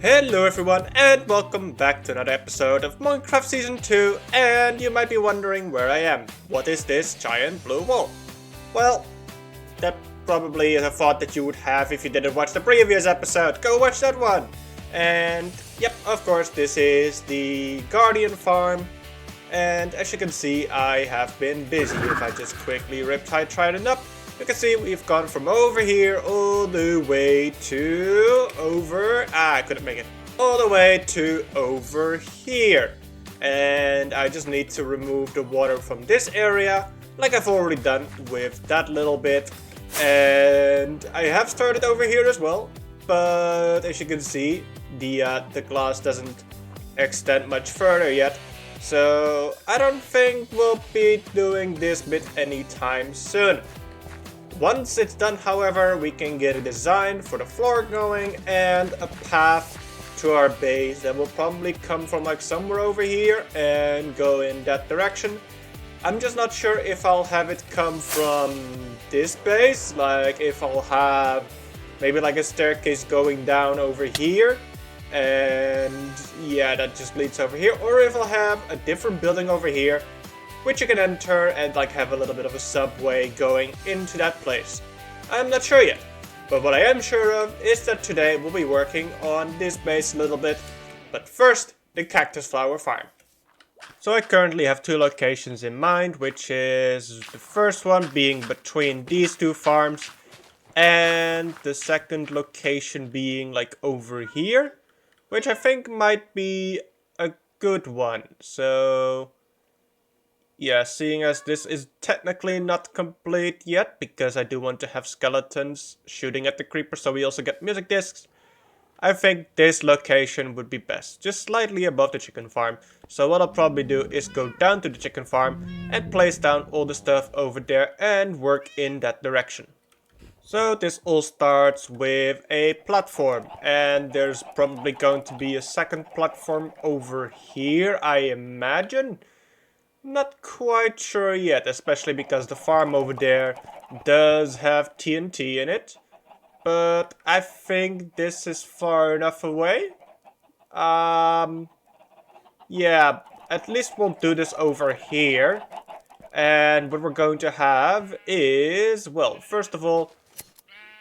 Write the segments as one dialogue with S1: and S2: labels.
S1: Hello everyone and welcome back to another episode of Moggycraft Season 2, and you might be wondering where I am. What is this giant blue wall? Well, that probably is a thought that you would have if you didn't watch the previous episode. Go watch that one! And yep, of course this is the Guardian farm, and as you can see I have been busy. If I just quickly riptide Trident up, you can see we've gone from over here all the way to over... I couldn't make it. All the way to over here. And I just need to remove the water from this area, like I've already done with that little bit. And I have started over here as well, but as you can see, the glass doesn't extend much further yet. So I don't think we'll be doing this bit anytime soon. Once it's done, however, we can get a design for the floor going and a path to our base that will probably come from like somewhere over here and go in that direction. I'm just not sure if I'll have it come from this base, like if I'll have maybe like a staircase going down over here and yeah, that just leads over here, or if I'll have a different building over here which you can enter and like have a little bit of a subway going into that place. I'm not sure yet, but what I am sure of is that today we'll be working on this base a little bit. But first, the cactus flower farm. So I currently have two locations in mind, which is the first one being between these two farms and the second location being like over here, which I think might be a good one. So yeah, seeing as this is technically not complete yet, because I do want to have skeletons shooting at the creeper so we also get music discs, I think this location would be best, just slightly above the chicken farm. So what I'll probably do is go down to the chicken farm and place down all the stuff over there and work in that direction. So this all starts with a platform, and there's probably going to be a second platform over here, I imagine. Not quite sure yet, especially because the farm over there does have TNT in it. But I think this is far enough away. Yeah, at least we'll do this over here. And what we're going to have is, well, first of all,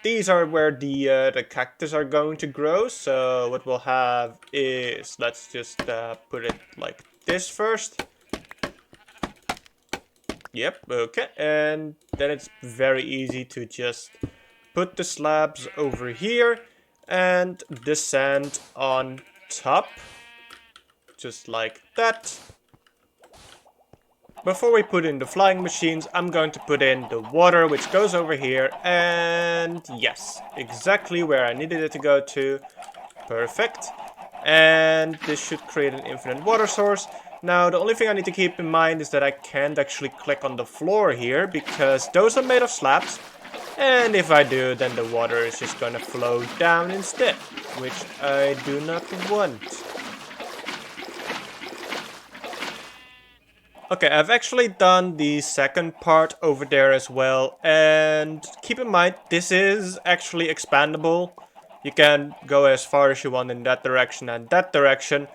S1: these are where the cactus are going to grow. So what we'll have is, let's just put it like this first. Yep, okay, and then it's very easy to just put the slabs over here and the sand on top, just like that. Before we put in the flying machines, I'm going to put in the water, which goes over here, and yes, exactly where I needed it to go to. Perfect. And this should create an infinite water source. Now, the only thing I need to keep in mind is that I can't actually click on the floor here, because those are made of slabs. And if I do, then the water is just gonna flow down instead, which I do not want. Okay, I've actually done the second part over there as well. And keep in mind, this is actually expandable. You can go as far as you want in that direction and that direction.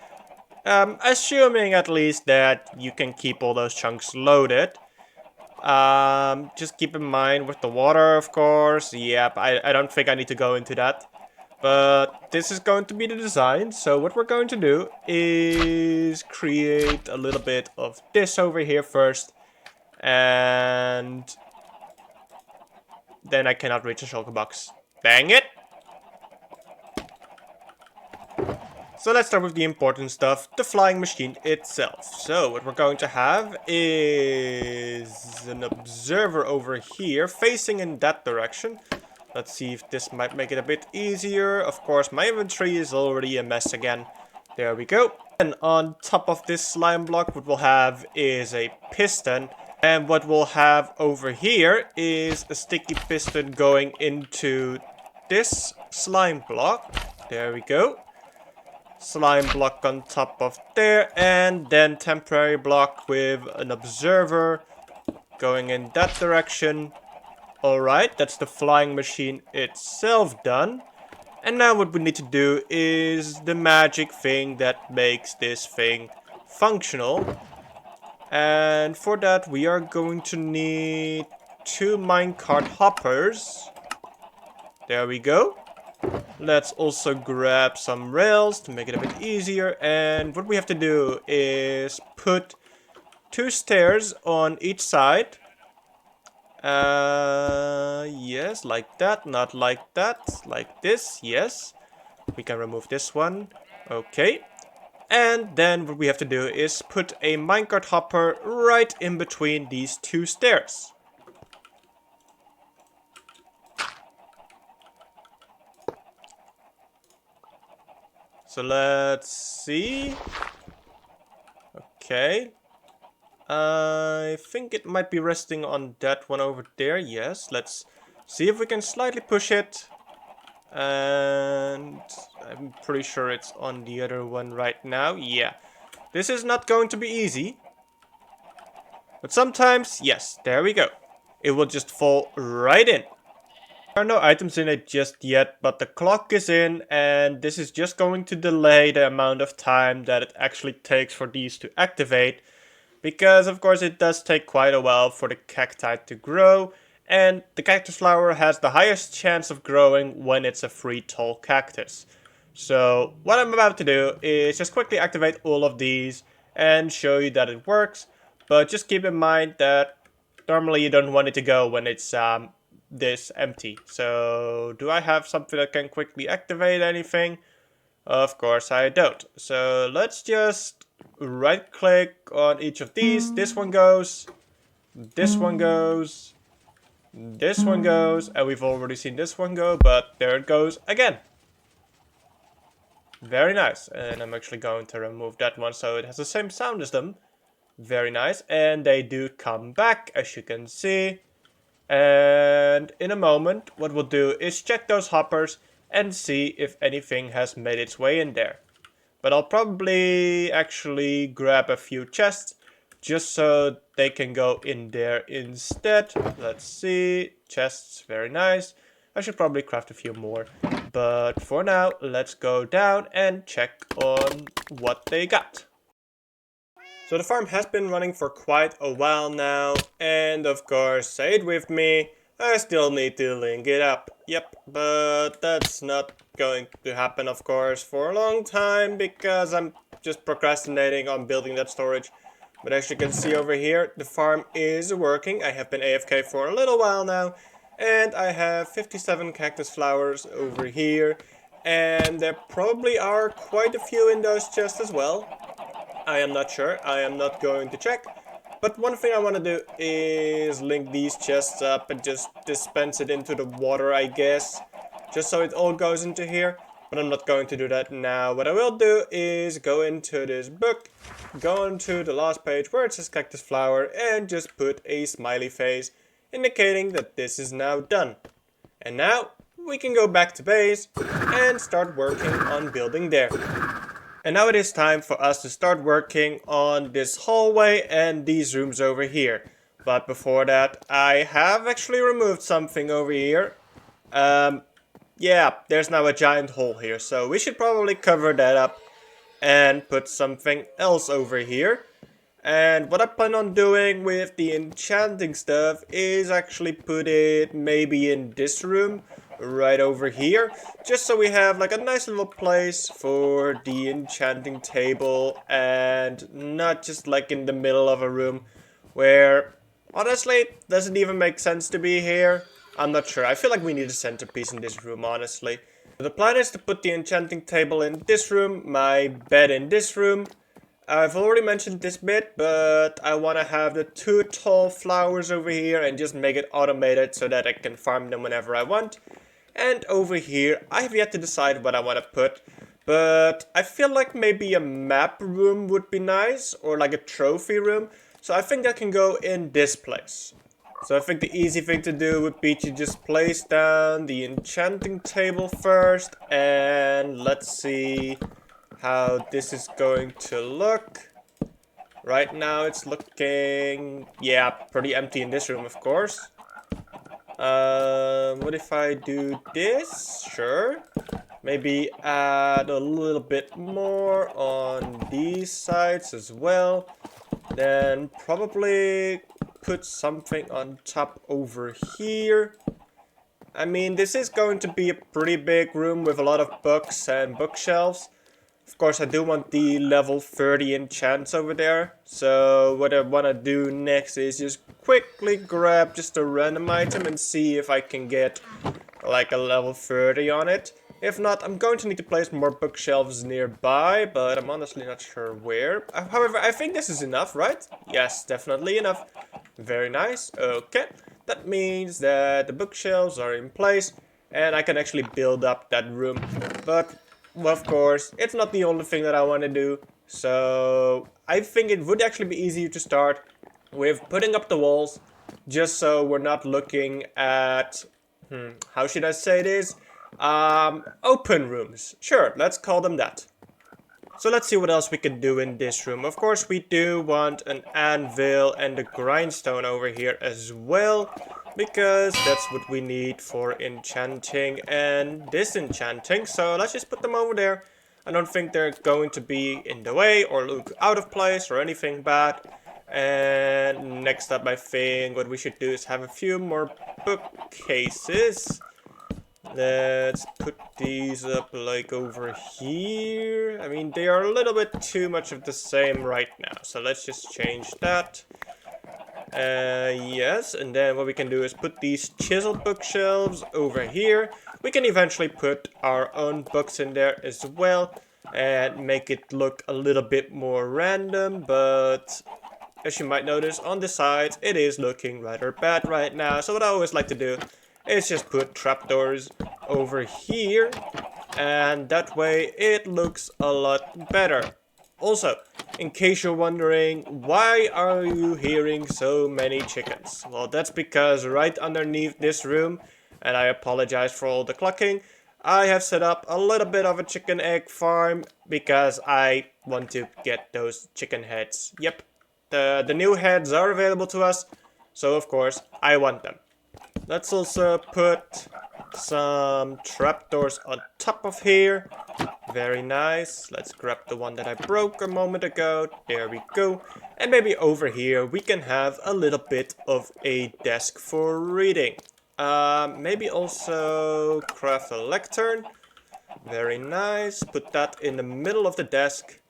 S1: Assuming at least that you can keep all those chunks loaded. Just keep in mind with the water, of course. Yep, I don't think I need to go into that. But this is going to be the design. So what we're going to do is create a little bit of this over here first. And then I cannot reach a shulker box. Dang it! So let's start with the important stuff, the flying machine itself. So what we're going to have is an observer over here facing in that direction. Let's see if this might make it a bit easier. Of course, my inventory is already a mess again. There we go. And on top of this slime block, what we'll have is a piston. And what we'll have over here is a sticky piston going into this slime block. There we go. Slime block on top of there, and then temporary block with an observer going in that direction. Alright, that's the flying machine itself done. And now what we need to do is the magic thing that makes this thing functional. And for that we are going to need 2 minecart hoppers. There we go. Let's also grab some rails to make it a bit easier. And what we have to do is put 2 stairs on each side. Yes, like that, not like that, like this, yes. We can remove this one. Okay. And then what we have to do is put a minecart hopper right in between these 2 stairs. So let's see. Okay. I think it might be resting on that one over there. Yes, let's see if we can slightly push it. And I'm pretty sure it's on the other one right now. Yeah. This is not going to be easy. But sometimes, yes, there we go. It will just fall right in. There are no items in it just yet, but the clock is in, and this is just going to delay the amount of time that it actually takes for these to activate. Because of course it does take quite a while for the cacti to grow, and the cactus flower has the highest chance of growing when it's a free tall cactus. So what I'm about to do is just quickly activate all of these and show you that it works, but just keep in mind that normally you don't want it to go when it's this empty. So do I have something that can quickly activate anything? Of course I don't. So let's just right click on each of these. This one goes, this one goes, this one goes, and we've already seen this one go, but there it goes again. Very nice. And I'm actually going to remove that one so it has the same sound as them. Very nice. And they do come back, as you can see. And in a moment, what we'll do is check those hoppers and see if anything has made its way in there. But I'll probably actually grab a few chests just so they can go in there instead. Let's see. Chests, very nice. I should probably craft a few more. But for now, let's go down and check on what they got. So the farm has been running for quite a while now, and of course, say it with me, I still need to link it up. Yep, but that's not going to happen, of course, for a long time, because I'm just procrastinating on building that storage. But as you can see over here, the farm is working. I have been AFK for a little while now, and I have 57 cactus flowers over here, and there probably are quite a few in those chests as well. I am not sure, I am not going to check. But one thing I want to do is link these chests up and just dispense it into the water, I guess. Just so it all goes into here. But I'm not going to do that now. What I will do is go into this book, go into the last page where it says cactus flower, and just put a smiley face, indicating that this is now done. And now we can go back to base and start working on building there. And now it is time for us to start working on this hallway and these rooms over here. But before that, I have actually removed something over here. Yeah, there's now a giant hole here, so we should probably cover that up and put something else over here. And what I plan on doing with the enchanting stuff is actually put it maybe in this room right over here, just so we have like a nice little place for the enchanting table and not just like in the middle of a room where honestly it doesn't even make sense to be here. I'm not sure. I feel like we need a centerpiece in this room, honestly. The plan is to put the enchanting table in this room, my bed in this room. I've already mentioned this bit, but I want to have the 2 tall flowers over here and just make it automated so that I can farm them whenever I want. And over here, I have yet to decide what I want to put, but I feel like maybe a map room would be nice, or like a trophy room, so I think that can go in this place. So I think the easy thing to do would be to just place down the enchanting table first, and let's see how this is going to look. Right now it's looking, yeah, pretty empty in this room, of course. What if I do this? Sure. Maybe add a little bit more on these sides as well. Then probably put something on top over here. I mean, this is going to be a pretty big room with a lot of books and bookshelves. Of course, I do want the level 30 enchants over there. So what I want to do next is just quickly grab just a random item and see if I can get like a level 30 on it. If not, I'm going to need to place more bookshelves nearby, but I'm honestly not sure where. However, I think this is enough, right? Yes, definitely enough. Very nice. Okay. That means that the bookshelves are in place and I can actually build up that room. But, well, of course, it's not the only thing that I want to do. So, I think it would actually be easier to start with putting up the walls, just so we're not looking at, how should I say this? Open rooms. Sure, let's call them that. So let's see what else we can do in this room. Of course, we do want an anvil and a grindstone over here as well, because that's what we need for enchanting and disenchanting. So let's just put them over there. I don't think they're going to be in the way or look out of place or anything bad. And next up, I think what we should do is have a few more bookcases. Let's put these up like over here. I mean, they are a little bit too much of the same right now. So let's just change that. Yes, and then what we can do is put these chiseled bookshelves over here. We can eventually put our own books in there as well and make it look a little bit more random, but as you might notice on the sides, it is looking rather bad right now. So what I always like to do is just put trapdoors over here, and that way it looks a lot better. Also, in case you're wondering, why are you hearing so many chickens? Well, that's because right underneath this room, and I apologize for all the clucking, I have set up a little bit of a chicken egg farm because I want to get those chicken heads. Yep, the new heads are available to us, so of course I want them. Let's also put some trapdoors on top of here. Very nice. Let's grab the one that I broke a moment ago. There we go. And maybe over here we can have a little bit of a desk for reading. Maybe also craft a lectern. Very nice. Put that in the middle of the desk.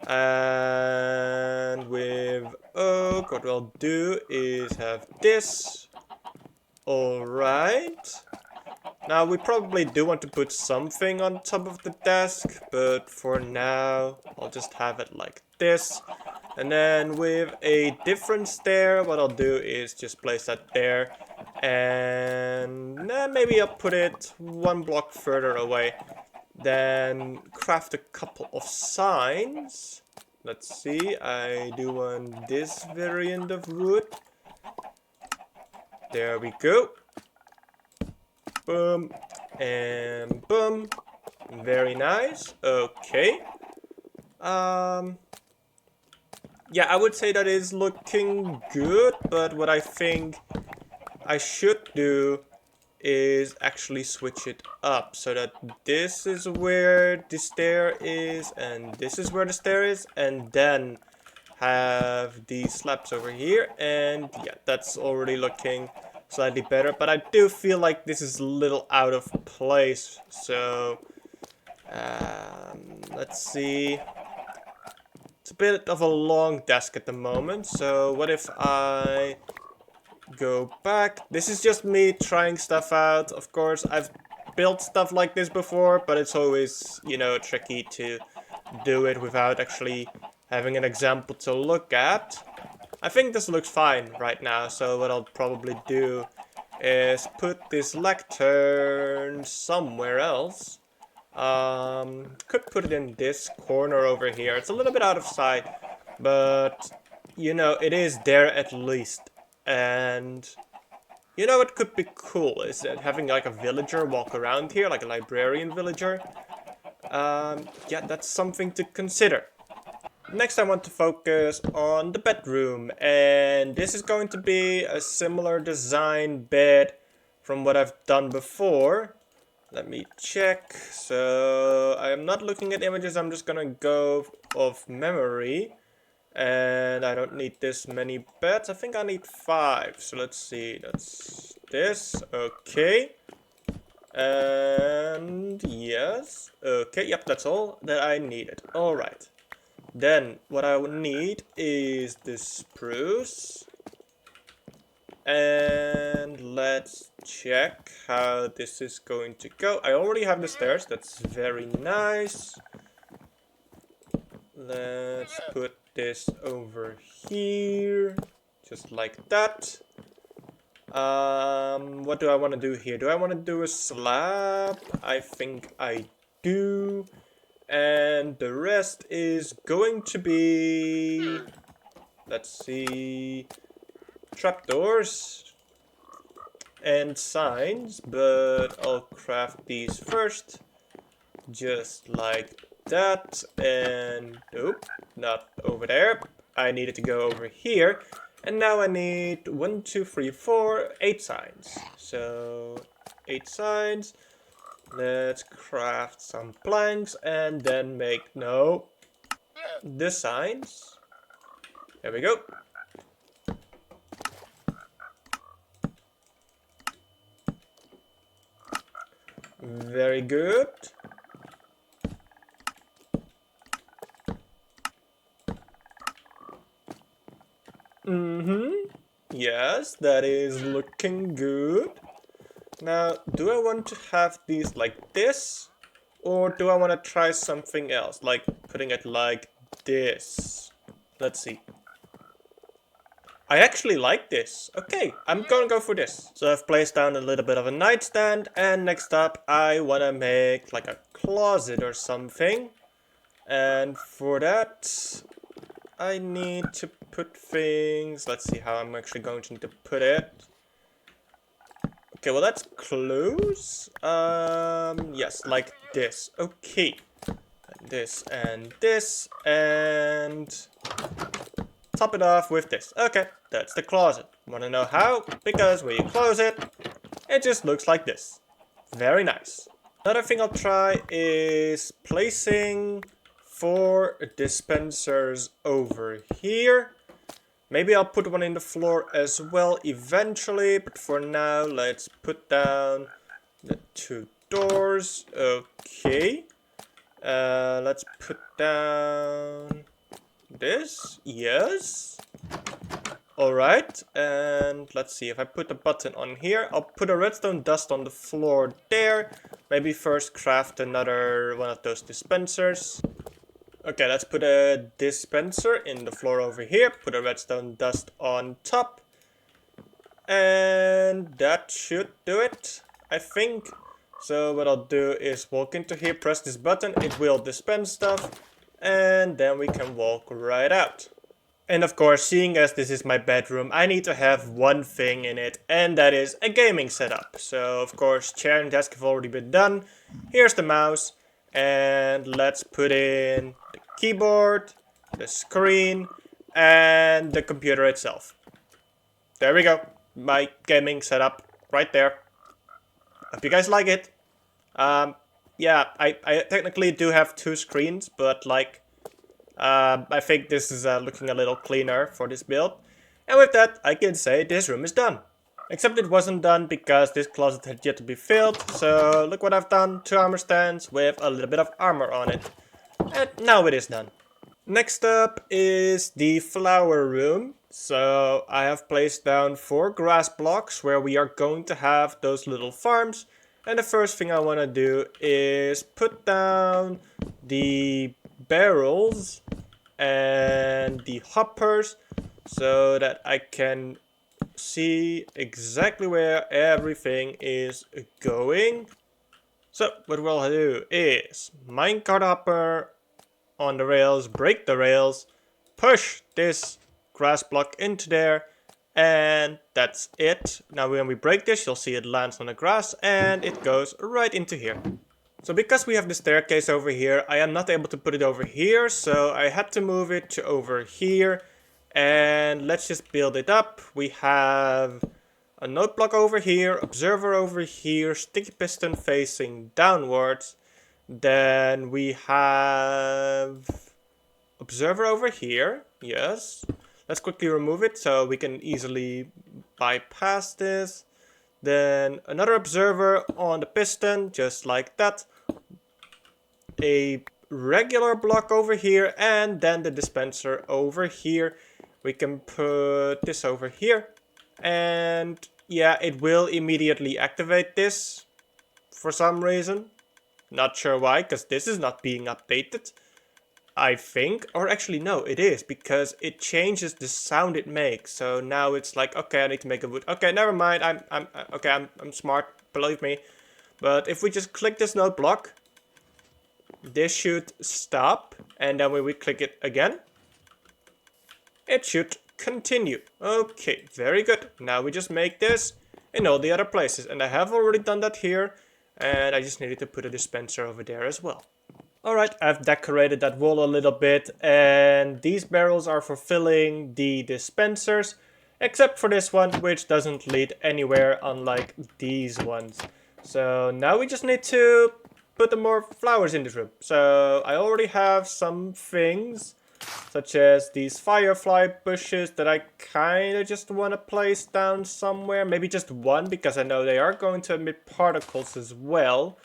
S1: And with oak, what we'll do is have this. Alright. Now we probably do want to put something on top of the desk, but for now I'll just have it like this. And then with a different stair, what I'll do is just place that there. And maybe I'll put it one block further away. Then craft a couple of signs. Let's see, I do want this variant of wood. There we go. Boom. And boom. Very nice. Okay. Yeah, I would say that is looking good, but what I think I should do is actually switch it up so that this is where the stair is and this is where the stair is, and then have these slabs over here, and yeah, that's already looking slightly better, but I do feel like this is a little out of place. So let's see, it's a bit of a long desk at the moment, so what if I go back? This is just me trying stuff out. Of course, I've built stuff like this before, but it's always, you know, tricky to do it without actually having an example to look at. I think this looks fine right now, so what I'll probably do is put this lectern somewhere else. Could put it in this corner over here. It's a little bit out of sight, but you know, it is there at least. And you know, it could be cool is that having like a villager walk around here, like a librarian villager. Yeah, that's something to consider. Next I want to focus on the bedroom, and this is going to be a similar design bed from what I've done before. Let me check. So I am not looking at images, I'm just gonna go off memory. And I don't need this many beds. I think I need 5. So let's see. That's this. Okay. And yes. Okay, yep, that's all that I needed. Alright. Then what I would need is this spruce. And let's check how this is going to go. I already have the stairs. That's very nice. Let's put this over here. Just like that. What do I want to do here? Do I want to do a slab? I think I do. And the rest is going to be... Let's see... trapdoors and signs, but I'll craft these first. Just like that. And... Nope, not over there. I needed to go over here. And now I need 1, 2, 3, 4, 8 signs. So 8 signs. Let's craft some planks and then make the signs. There we go. Very good. Yes, that is looking good. Now, do I want to have these like this? Or do I want to try something else? Like putting it like this. Let's see. I actually like this. Okay, I'm gonna go for this. So I've placed down a little bit of a nightstand. And next up, I want to make like a closet or something. And for that, I need to put things. Let's see how I'm actually going to need to put it. Okay, well that's close. Yes, like this. Okay. And this and this and top it off with this. Okay, that's the closet. Wanna know how? Because when you close it, it just looks like this. Very nice. Another thing I'll try is placing 4 dispensers over here. Maybe I'll put one in the floor as well eventually, but for now let's put down the 2 doors. Okay. Let's put down this. Yes. Alright, and let's see, if I put a button on here, I'll put a redstone dust on the floor there. Maybe first craft another one of those dispensers. Okay, let's put a dispenser in the floor over here. Put a redstone dust on top. And that should do it, I think. So what I'll do is walk into here, press this button. It will dispense stuff. And then we can walk right out. And of course, seeing as this is my bedroom, I need to have one thing in it. And that is a gaming setup. So of course, chair and desk have already been done. Here's the mouse. And let's put in the keyboard, the screen, and the computer itself. There we go. My gaming setup right there. Hope you guys like it. Yeah, I technically do have 2 screens, but like, I think this is looking a little cleaner for this build. And with that, I can say this room is done. Except it wasn't done because this closet had yet to be filled. So look what I've done. 2 armor stands with a little bit of armor on it. And now it is done. Next up is the flower room. So I have placed down 4 grass blocks where we are going to have those little farms. And the first thing I want to do is put down the barrels and the hoppers so that I can see exactly where everything is going. So what we'll do is minecart hopper on the rails, break the rails, push this grass block into there, and that's it. Now when we break this, you'll see it lands on the grass and it goes right into here. So because we have the staircase over here, I am not able to put it over here, so I had to move it to over here. And let's just build it up. We have a note block over here, observer over here, sticky piston facing downwards. Then we have observer over here, yes. Let's quickly remove it so we can easily bypass this. Then another observer on the piston, just like that. A regular block over here, and then the dispenser over here. We can put this over here. And yeah, it will immediately activate this for some reason. Not sure why, because this is not being updated, I think. Or actually, no, it is, because it changes the sound it makes. So now it's like, okay, I need to make a wood. Okay, never mind. I'm smart, believe me. But if we just click this note block, this should stop. And then when we click it again, it should continue. Okay, very good. Now we just make this in all the other places. And I have already done that here. And I just needed to put a dispenser over there as well. Alright, I've decorated that wall a little bit. And these barrels are for filling the dispensers. Except for this one, which doesn't lead anywhere, unlike these ones. So now we just need to put some more flowers in this room. So I already have some things, such as these firefly bushes that I kind of just want to place down somewhere. Maybe just one, because I know they are going to emit particles as well.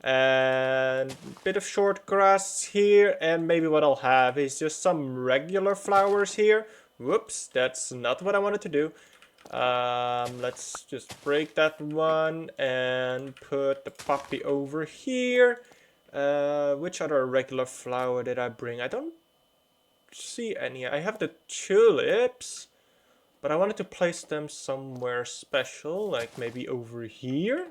S1: And a bit of short grass here. And maybe what I'll have is just some regular flowers here. Whoops, that's not what I wanted to do. Let's just break that one and put the poppy over here. Which other regular flower did I bring? I don't see any. I have the tulips, but I wanted to place them somewhere special, like maybe over here.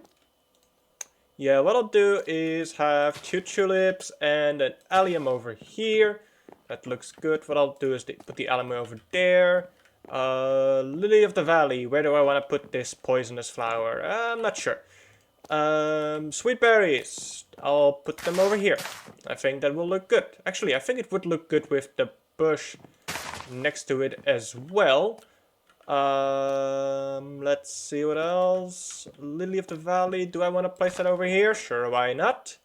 S1: Yeah, what I'll do is have 2 tulips and an allium over here. That looks good. What I'll do is put the allium over there. Lily of the Valley. Where do I want to put this poisonous flower? I'm not sure. Sweet berries. I'll put them over here. I think that will look good. Actually, I think it would look good with the bush next to it as well. Let's see what else. Lily of the Valley. Do I want to place that over here? Sure, why not?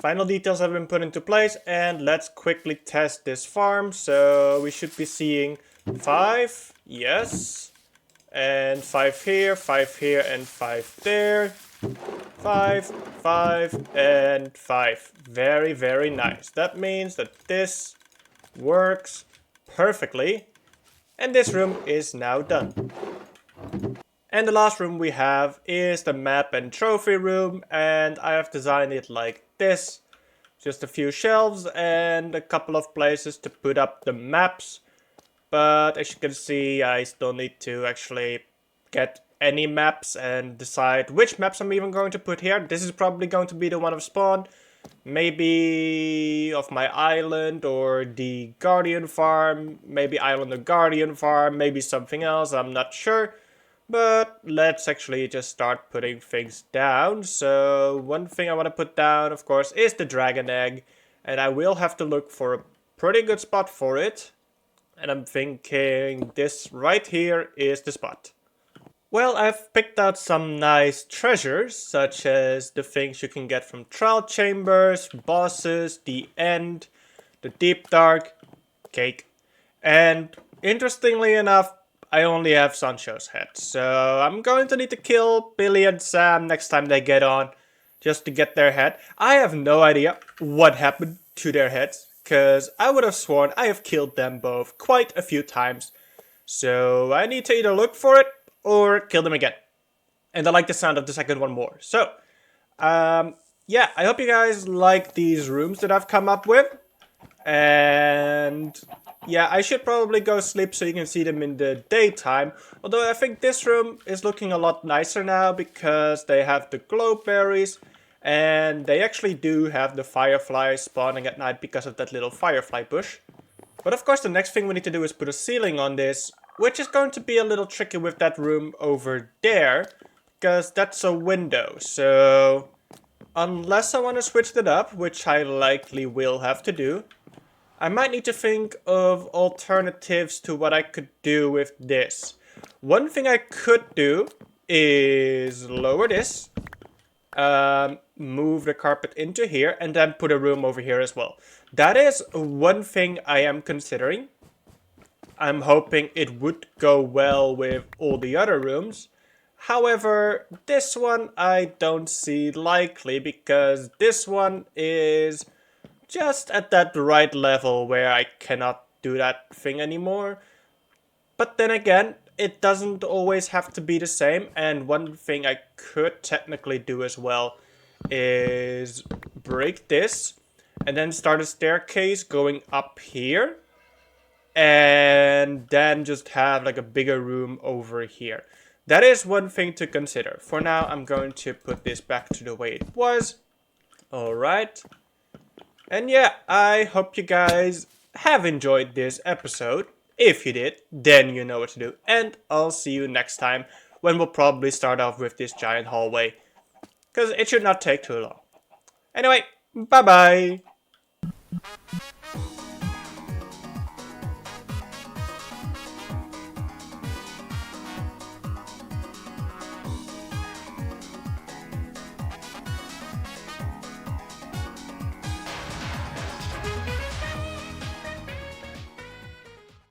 S1: Final details have been put into place, and let's quickly test this farm. So we should be seeing 5, yes, and 5 here, 5 here, and 5 there. 5, 5, and 5. Very, very nice. That means that this works perfectly, and this room is now done. And the last room we have is the map and trophy room, and I have designed it like this. Just a few shelves and a couple of places to put up the maps. But as you can see, I still need to actually get any maps and decide which maps I'm even going to put here. This is probably going to be the one of spawn. Maybe of my island or the Guardian farm. Maybe island or Guardian farm. Maybe something else, I'm not sure. But let's actually just start putting things down. So one thing I want to put down, of course, is the dragon egg. And I will have to look for a pretty good spot for it. And I'm thinking this right here is the spot. Well, I've picked out some nice treasures, such as the things you can get from trial chambers, bosses, the end, the deep dark, cake. And interestingly enough, I only have Sancho's head, so I'm going to need to kill Billy and Sam next time they get on, just to get their head. I have no idea what happened to their heads, because I would have sworn I have killed them both quite a few times. So I need to either look for it, or kill them again. And I like the sound of the second one more. So, yeah, I hope you guys like these rooms that I've come up with. And yeah, I should probably go sleep so you can see them in the daytime. Although I think this room is looking a lot nicer now because they have the glow berries. And they actually do have the fireflies spawning at night because of that little firefly bush. But of course the next thing we need to do is put a ceiling on this, which is going to be a little tricky with that room over there, because that's a window. So unless I want to switch that up, which I likely will have to do, I might need to think of alternatives to what I could do with this. One thing I could do is lower this, move the carpet into here, and then put a room over here as well. That is one thing I am considering. I'm hoping it would go well with all the other rooms. However, this one I don't see likely because this one is just at that right level where I cannot do that thing anymore. But then again, it doesn't always have to be the same, and one thing I could technically do as well is break this and then start a staircase going up here and then just have like a bigger room over here. That is one thing to consider. For now, I'm going to put this back to the way it was. Alright. And yeah, I hope you guys have enjoyed this episode. If you did, then you know what to do. And I'll see you next time when we'll probably start off with this giant hallway. Because it should not take too long. Anyway, bye bye!